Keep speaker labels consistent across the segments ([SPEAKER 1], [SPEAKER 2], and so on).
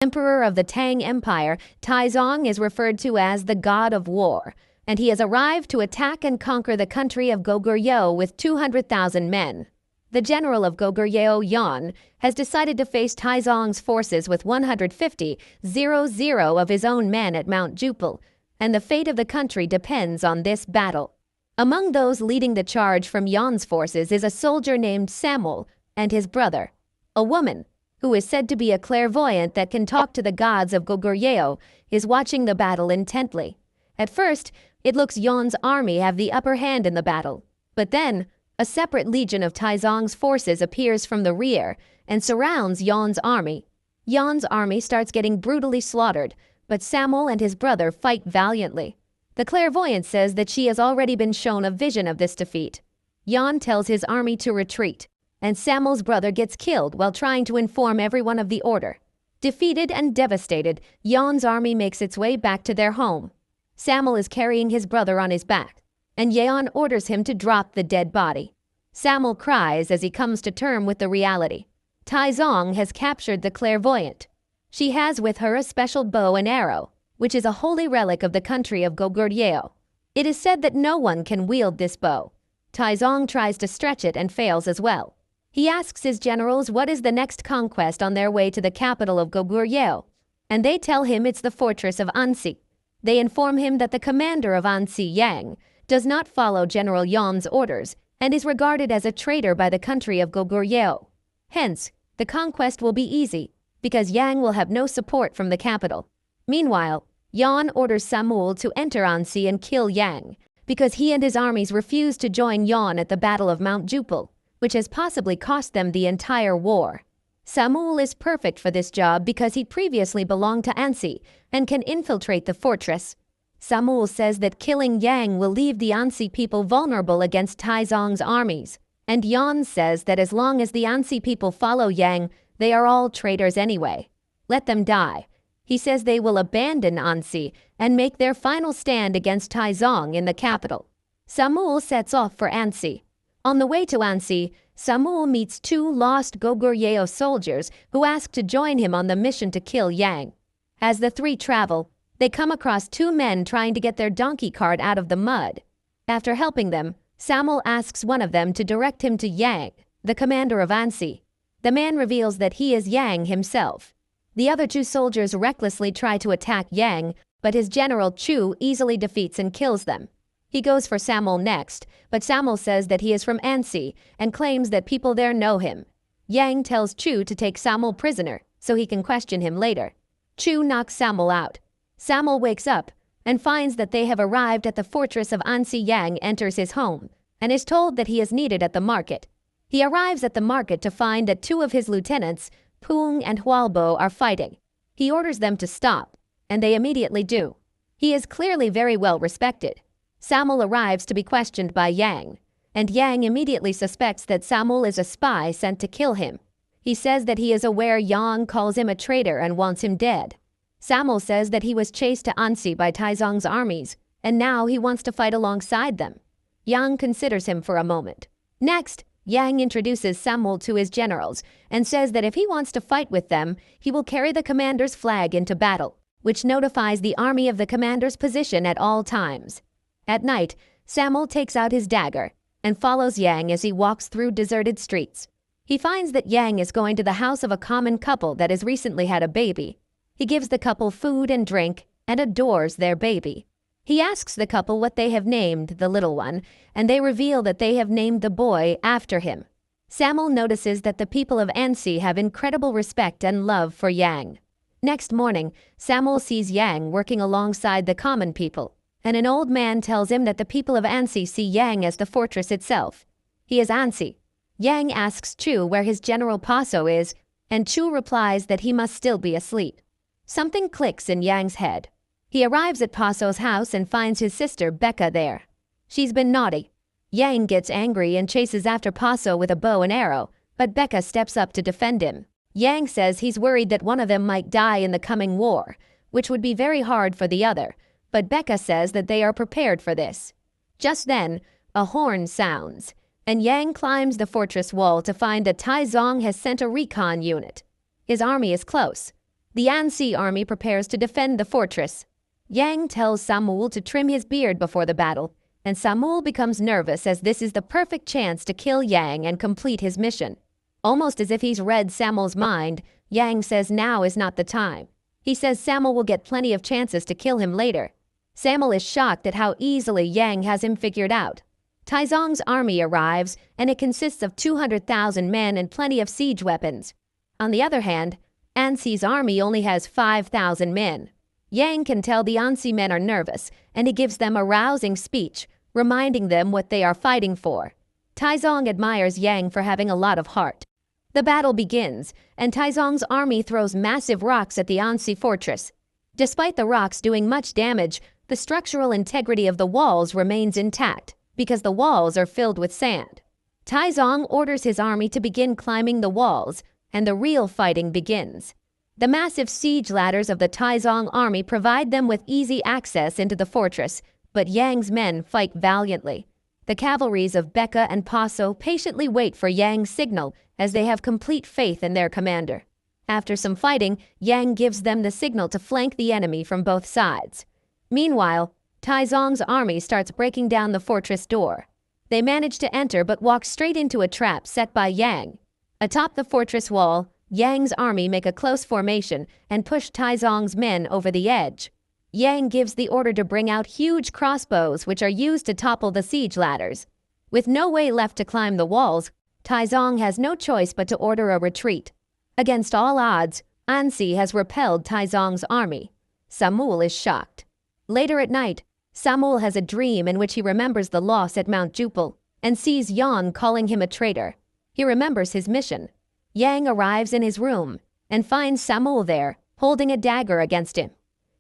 [SPEAKER 1] Emperor of the Tang Empire, Taizong is referred to as the god of war, and he has arrived to attack and conquer the country of Goguryeo with 200,000 men. The general of Goguryeo, Yan, has decided to face Taizong's forces with 150,000 of his own men at Mount Jupil, and the fate of the country depends on this battle. Among those leading the charge from Yan's forces is a soldier named Samuel and his brother. A woman, who is said to be a clairvoyant that can talk to the gods of Goguryeo, is watching the battle intently. At first, it looks Yan's army have the upper hand in the battle, but then a separate legion of Taizong's forces appears from the rear and surrounds Yan's army. Yan's army starts getting brutally slaughtered, but Samuel and his brother fight valiantly. The clairvoyant says that she has already been shown a vision of this defeat. Yan tells his army to retreat, and Samuel's brother gets killed while trying to inform everyone of the order. Defeated and devastated, Yan's army makes its way back to their home. Samuel is carrying his brother on his back, and Yan orders him to drop the dead body. Samuel cries as he comes to terms with the reality. Taizong has captured the clairvoyant. She has with her a special bow and arrow, which is a holy relic of the country of Goguryeo. It is said that no one can wield this bow. Taizong tries to stretch it and fails as well. He asks his generals what is the next conquest on their way to the capital of Goguryeo, and they tell him it's the fortress of Ansi. They inform him that the commander of Ansi, Yang, does not follow General Yan's orders and is regarded as a traitor by the country of Goguryeo. Hence, the conquest will be easy, because Yang will have no support from the capital. Meanwhile, Yan orders Samuel to enter Ansi and kill Yang, because he and his armies refused to join Yan at the Battle of Mount Jupil, which has possibly cost them the entire war. Samuel is perfect for this job because he previously belonged to Ansi and can infiltrate the fortress. Samuel says that killing Yang will leave the Ansi people vulnerable against Taizong's armies, and Yan says that as long as the Ansi people follow Yang, they are all traitors anyway. Let them die. He says they will abandon Ansi and make their final stand against Taizong in the capital. Samuel sets off for Ansi. On the way to Ansi, Samuel meets two lost Goguryeo soldiers who ask to join him on the mission to kill Yang. As the three travel, they come across two men trying to get their donkey cart out of the mud. After helping them, Samuel asks one of them to direct him to Yang, the commander of Ansi. The man reveals that he is Yang himself. The other two soldiers recklessly try to attack Yang, but his general Chu easily defeats and kills them. He goes for Samuel next, but Samuel says that he is from Ansi and claims that people there know him. Yang tells Chu to take Samuel prisoner so he can question him later. Chu knocks Samuel out. Samuel wakes up and finds that they have arrived at the fortress of Ansi. Yang enters his home and is told that he is needed at the market. He arrives at the market to find that two of his lieutenants, Pung and Hualbo, are fighting. He orders them to stop, and they immediately do. He is clearly very well respected. Samuel arrives to be questioned by Yang, and Yang immediately suspects that Samuel is a spy sent to kill him. He says that he is aware Yang calls him a traitor and wants him dead. Samuel says that he was chased to Ansi by Taizong's armies, and now he wants to fight alongside them. Yang considers him for a moment. Next, Yang introduces Samuel to his generals and says that if he wants to fight with them, he will carry the commander's flag into battle, which notifies the army of the commander's position at all times. At night, Samuel takes out his dagger and follows Yang as he walks through deserted streets. He finds that Yang is going to the house of a common couple that has recently had a baby. He gives the couple food and drink and adores their baby. He asks the couple what they have named the little one, and they reveal that they have named the boy after him. Samuel notices that the people of Ansi have incredible respect and love for Yang. Next morning, Samuel sees Yang working alongside the common people, and an old man tells him that the people of Ansi see Yang as the fortress itself. He is Ansi. Yang asks Chu where his general Paso is, and Chu replies that he must still be asleep. Something clicks in Yang's head. He arrives at Paso's house and finds his sister Becca there. She's been naughty. Yang gets angry and chases after Paso with a bow and arrow, but Becca steps up to defend him. Yang says he's worried that one of them might die in the coming war, which would be very hard for the other, but Becca says that they are prepared for this. Just then, a horn sounds, and Yang climbs the fortress wall to find that Taizong has sent a recon unit. His army is close. The Ansi army prepares to defend the fortress. Yang tells Samuel to trim his beard before the battle, and Samuel becomes nervous as this is the perfect chance to kill Yang and complete his mission. Almost as if he's read Samuel's mind, Yang says now is not the time. He says Samuel will get plenty of chances to kill him later. Samuel is shocked at how easily Yang has him figured out. Taizong's army arrives, and it consists of 200,000 men and plenty of siege weapons. On the other hand, Ansi's army only has 5,000 men. Yang can tell the Ansi men are nervous, and he gives them a rousing speech, reminding them what they are fighting for. Taizong admires Yang for having a lot of heart. The battle begins, and Taizong's army throws massive rocks at the Ansi fortress. Despite the rocks doing much damage, the structural integrity of the walls remains intact, because the walls are filled with sand. Taizong orders his army to begin climbing the walls, and the real fighting begins. The massive siege ladders of the Taizong army provide them with easy access into the fortress, but Yang's men fight valiantly. The cavalries of Becca and Paso patiently wait for Yang's signal as they have complete faith in their commander. After some fighting, Yang gives them the signal to flank the enemy from both sides. Meanwhile, Taizong's army starts breaking down the fortress door. They manage to enter but walk straight into a trap set by Yang. Atop the fortress wall, Yang's army make a close formation and push Taizong's men over the edge. Yang gives the order to bring out huge crossbows which are used to topple the siege ladders. With no way left to climb the walls, Taizong has no choice but to order a retreat. Against all odds, Ansi has repelled Taizong's army. Samuel is shocked. Later at night, Samuel has a dream in which he remembers the loss at Mount Jupil and sees Yang calling him a traitor. He remembers his mission. Yang arrives in his room and finds Samuel there, holding a dagger against him.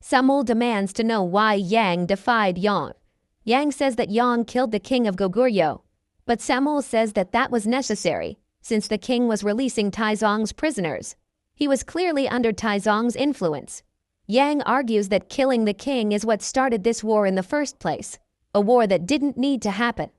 [SPEAKER 1] Samuel demands to know why Yang defied Yang. Yang says that Yang killed the king of Goguryeo, but Samuel says that that was necessary, since the king was releasing Taizong's prisoners. He was clearly under Taizong's influence. Yang argues that killing the king is what started this war in the first place, a war that didn't need to happen.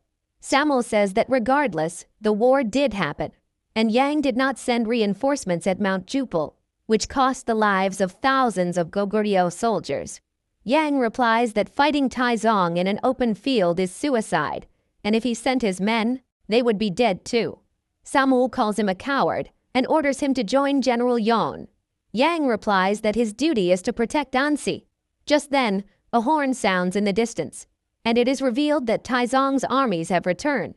[SPEAKER 1] Samuel says that regardless, the war did happen, and Yang did not send reinforcements at Mount Jupil, which cost the lives of thousands of Goguryeo soldiers. Yang replies that fighting Taizong in an open field is suicide, and if he sent his men, they would be dead too. Samuel calls him a coward and orders him to join General Yang. Yang replies that his duty is to protect Ansi. Just then, a horn sounds in the distance, and it is revealed that Taizong's armies have returned,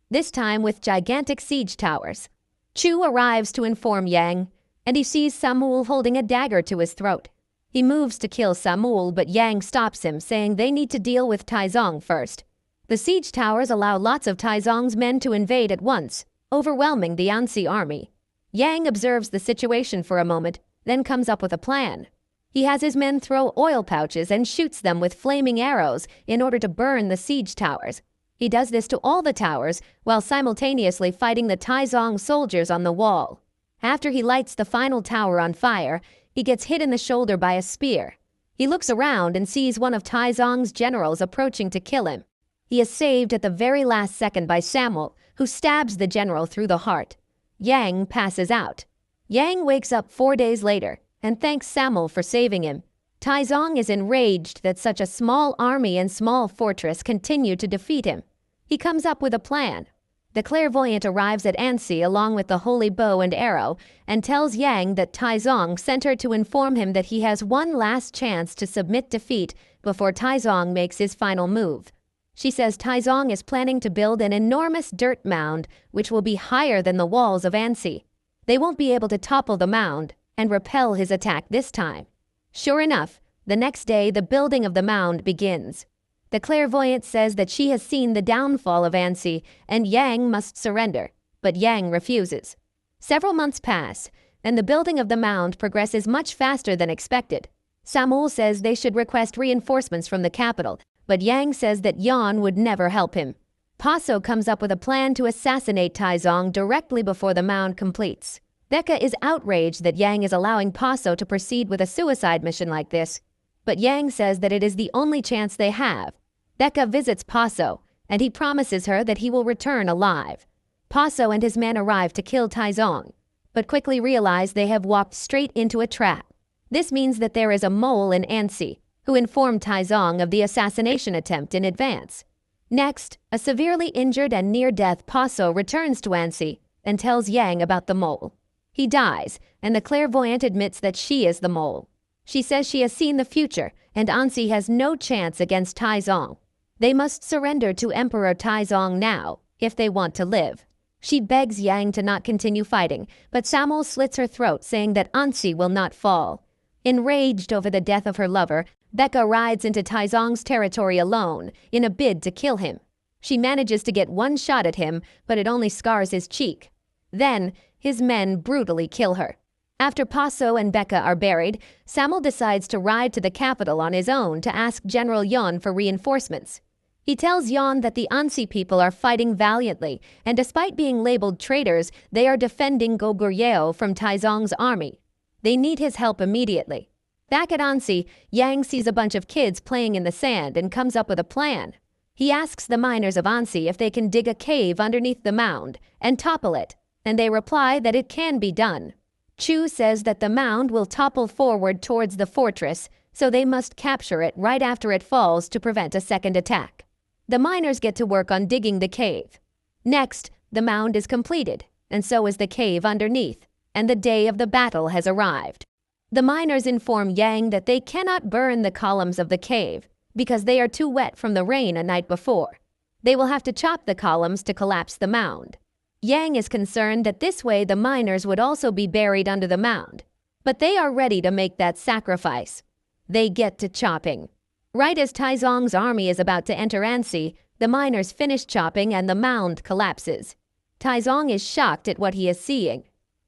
[SPEAKER 1] this time with gigantic siege towers. Chu arrives to inform Yang, and he sees Samuel holding a dagger to his throat. He moves to kill Samuel, but Yang stops him, saying they need to deal with Taizong first. The siege towers allow lots of Taizong's men to invade at once, overwhelming the Ansi army. Yang observes the situation for a moment, then comes up with a plan. He has his men throw oil pouches and shoots them with flaming arrows in order to burn the siege towers. He does this to all the towers while simultaneously fighting the Taizong soldiers on the wall. After he lights the final tower on fire, he gets hit in the shoulder by a spear. He looks around and sees one of Taizong's generals approaching to kill him. He is saved at the very last second by Samuel, who stabs the general through the heart. Yang passes out. Yang wakes up 4 days later and thanks Samuel for saving him. Taizong is enraged that such a small army and small fortress continue to defeat him. He comes up with a plan. The clairvoyant arrives at Ansi along with the holy bow and arrow and tells Yang that Taizong sent her to inform him that he has one last chance to submit defeat before Taizong makes his final move. She says Taizong is planning to build an enormous dirt mound which will be higher than the walls of Ansi. They won't be able to topple the mound and repel his attack this time. Sure enough, the next day the building of the mound begins. The clairvoyant says that she has seen the downfall of Ansi and Yang must surrender, but Yang refuses. Several months pass, and the building of the mound progresses much faster than expected. Samuel says they should request reinforcements from the capital, but Yang says that Yan would never help him. Paso comes up with a plan to assassinate Taizong directly before the mound completes. Becca is outraged that Yang is allowing Paso to proceed with a suicide mission like this, but Yang says that it is the only chance they have. Becca visits Paso, and he promises her that he will return alive. Paso and his men arrive to kill Taizong, but quickly realize they have walked straight into a trap. This means that there is a mole in Ansi, who informed Taizong of the assassination attempt in advance. Next, a severely injured and near-death Paso returns to Ansi and tells Yang about the mole. He dies, and the clairvoyant admits that she is the mole. She says she has seen the future, and Ansi has no chance against Taizong. They must surrender to Emperor Taizong now, if they want to live. She begs Yang to not continue fighting, but Samul slits her throat, saying that Ansi will not fall. Enraged over the death of her lover, Becca rides into Taizong's territory alone, in a bid to kill him. She manages to get one shot at him, but it only scars his cheek. Then, his men brutally kill her. After Paso and Becca are buried, Samul decides to ride to the capital on his own to ask General Yon for reinforcements. He tells Yon that the Ansi people are fighting valiantly, and despite being labeled traitors, they are defending Goguryeo from Taizong's army. They need his help immediately. Back at Ansi, Yang sees a bunch of kids playing in the sand and comes up with a plan. He asks the miners of Ansi if they can dig a cave underneath the mound and topple it, and they reply that it can be done. Chu says that the mound will topple forward towards the fortress, so they must capture it right after it falls to prevent a second attack. The miners get to work on digging the cave. Next, the mound is completed, and so is the cave underneath, and the day of the battle has arrived. The miners inform Yang that they cannot burn the columns of the cave because they are too wet from the rain a night before. They will have to chop the columns to collapse the mound. Yang is concerned that this way the miners would also be buried under the mound, but they are ready to make that sacrifice. They get to chopping. Right as Taizong's army is about to enter Ansi, the miners finish chopping and the mound collapses. Taizong is shocked at what he is seeing.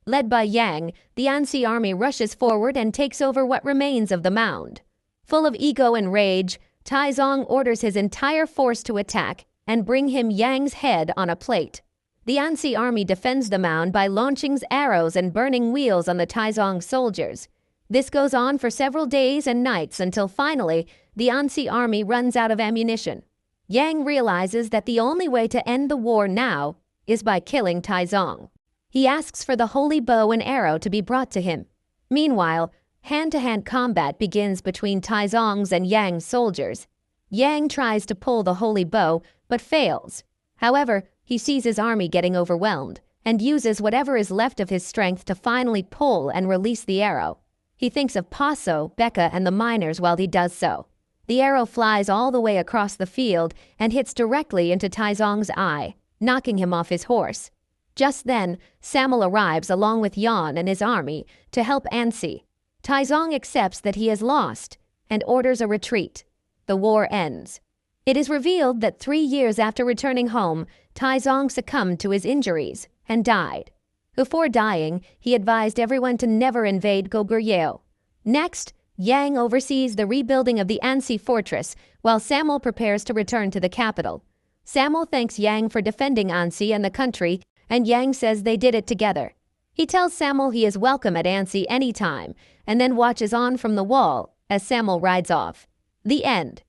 [SPEAKER 1] Led by Yang, the Ansi army rushes forward and takes over what remains of the mound. Full of ego and rage, Taizong orders his entire force to attack and bring him Yang's head on a plate. The Ansi army defends the mound by launching arrows and burning wheels on the Taizong soldiers. This goes on for several days and nights until finally, the Ansi army runs out of ammunition. Yang realizes that the only way to end the war now is by killing Taizong. He asks for the holy bow and arrow to be brought to him. Meanwhile, hand-to-hand combat begins between Taizong's and Yang's soldiers. Yang tries to pull the holy bow, but fails. However, he sees his army getting overwhelmed, and uses whatever is left of his strength to finally pull and release the arrow. He thinks of Paso, Becca, and the miners while he does so. The arrow flies all the way across the field and hits directly into Taizong's eye, knocking him off his horse. Just then, Samul arrives along with Yan and his army to help Ansi. Taizong accepts that he has lost and orders a retreat. The war ends. It is revealed that 3 years after returning home, Taizong succumbed to his injuries and died. Before dying, he advised everyone to never invade Goguryeo. Next, Yang oversees the rebuilding of the Ansi Fortress, while Samul prepares to return to the capital. Samul thanks Yang for defending Ansi and the country, and Yang says they did it together. He tells Samul he is welcome at Ansi anytime, and then watches on from the wall as Samul rides off. The end.